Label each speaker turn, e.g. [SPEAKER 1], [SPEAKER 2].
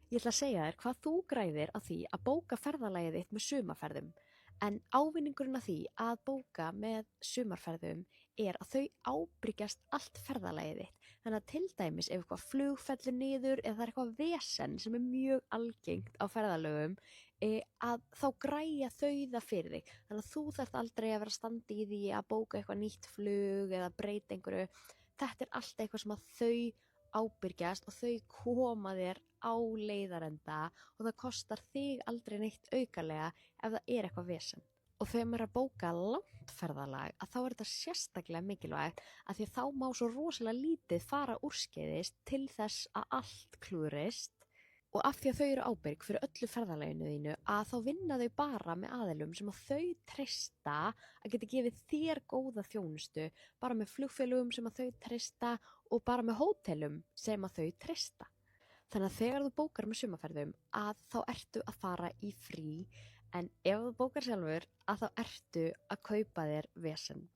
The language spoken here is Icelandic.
[SPEAKER 1] Ég ætla að segja þér hvað þú græðir á því að bóka ferðalagið þitt með sumarferðum. En ávinningurinn af því að bóka með sumarferðum er að þau ábyrgjast allt ferðalagið þitt. Þannig að til dæmis ef eitthvað flug fellur niður eða það er eitthvað vesen sem er mjög algengt á ferðalögum, að þá græja þau það fyrir þig. Þannig að þú þarft aldrei að vera að standa í því að bóka eitthvað nýtt flug eða breyta einhverju. Þetta er allt eitthvað sem að þau ábyrgjast og þau koma þér á leiðarenda og það kostar þig aldrei neitt aukalega ef það er eitthvað vesen. Og þegar maður er að bóka langt ferðalag að þá er þetta sérstaklega mikilvægt að því að þá má svo rosalega lítið fara úrskeiðis til þess að allt klúrist. Og af því að þau eru ábyrg fyrir öllu ferðalaginu þínu að þá vinna þau bara með aðilum sem að þau treysta að geta gefið þér góða þjónustu, bara með flugfélögum sem að þau treysta og bara með hótelum sem að þau treysta. Þannig að þegar þú bókar með sumarferðum að þá ertu að fara í frí, en ef þú bókar sjálfur að þá ertu að kaupa þér vesen.